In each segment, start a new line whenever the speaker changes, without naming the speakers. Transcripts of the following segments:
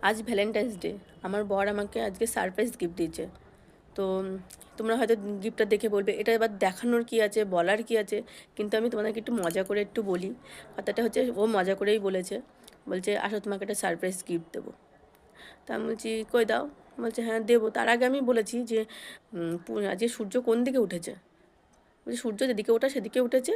আজ Valentine's day, আমার বর আমাকে আজকে সারপ্রাইজ গিফট দিয়েছে। তো তোমরা হয়তো গিফটটা দেখে বলবে এটা এবার দেখানোর কি আছে, বলার কি আছে, কিন্তু আমি তোমাদেরকে একটু মজা করে একটু বলি। কথাটা হচ্ছে ও মজা করেই বলেছে, বলছে আসো তোমাকে একটা সারপ্রাইজ গিফট দেবো। তা আমি বলছি কই দাও। বলছে হ্যাঁ দেবো। তার আগে আমি বলেছি যে আজকে সূর্য কোন দিকে উঠেছে। বলছি সূর্য যেদিকে ওঠা সেদিকে উঠেছে।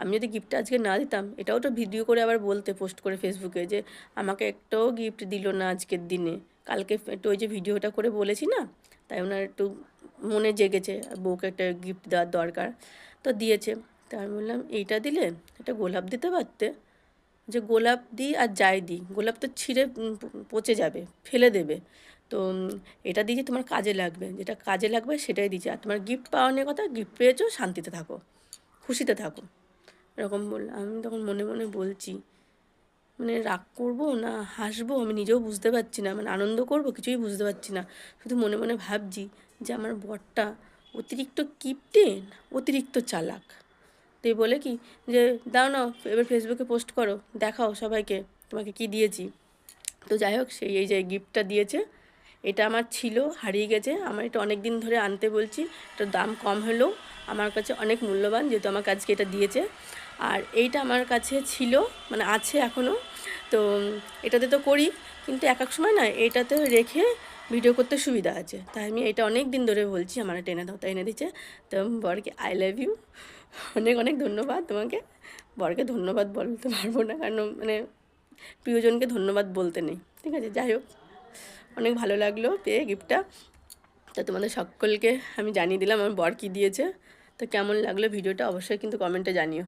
আমি যদি গিফটটা আজকে না দিতাম, এটাও তো ভিডিও করে আবার বলতে, পোস্ট করে ফেসবুকে, যে আমাকে একটাও গিফট দিল না আজকের দিনে। কালকে একটু ওই যে ভিডিওটা করে বলেছি না, তাই ওনার একটু মনে জেগেছে বউকে একটা গিফট দেওয়ার দরকার, তো দিয়েছে। তা আমি বললাম এইটা দিলে একটা গোলাপ দিতে পারতে। যে গোলাপ দিই আর যাই দিই, গোলাপ তো ছিঁড়ে পচে যাবে, ফেলে দেবে। তো এটা দিয়েছি তোমার কাজে লাগবে, যেটা কাজে লাগবে সেটাই দিয়েছি। আর তোমার গিফট পাওয়া নিয়ে কথা, গিফট পেয়েছো, শান্তিতে থাকো, খুশিতে থাকো, এরকম বললাম। আমি তখন মনে মনে বলছি মানে রাগ করবো না হাসবো আমি নিজেও বুঝতে পারছি না, মানে আনন্দ করবো কিছুই বুঝতে পারছি না। শুধু মনে মনে ভাবছি যে আমার বরটা অতিরিক্ত কিপটে, অতিরিক্ত চালাক। তো এই বলে কি যে দাও না এবার ফেসবুকে পোস্ট করো, দেখাও সবাইকে তোমাকে কি দিয়েছি। তো যাই হোক, সেই এই যে গিফটটা দিয়েছে, এটা আমার ছিল, হারিয়ে গেছে। আমার এটা অনেক দিন ধরে আনতে বলছি, এটার দাম কম হলেও আমার কাছে অনেক মূল্যবান, যেহেতু আমার কাছকে এটা দিয়েছে। আর এইটা আমার কাছে ছিল, মানে আছে এখনও। তো এটাতে তো করি, কিন্তু এক এক সময় না এইটাতে রেখে ভিডিও করতে সুবিধা আছে, তাই আমি এটা অনেক দিন ধরে বলছি আমার এটা এনে দাও, তাই এনে দিচ্ছে। তো বরকে আই লাভ ইউ, অনেক অনেক ধন্যবাদ তোমাকে। বরকে ধন্যবাদ বলতে পারবো না, কারণ মানে প্রিয়জনকে ধন্যবাদ বলতে নেই, ঠিক আছে। যাই হোক, অনেক ভালো লাগলো পেয়ে গিফটটা। তো তোমাদের সকলকে আমি জানিয়ে দিলাম আমার বর কী দিয়েছে। তো কেমন লাগলো ভিডিওটা অবশ্যই কিন্তু কমেন্টে জানিও।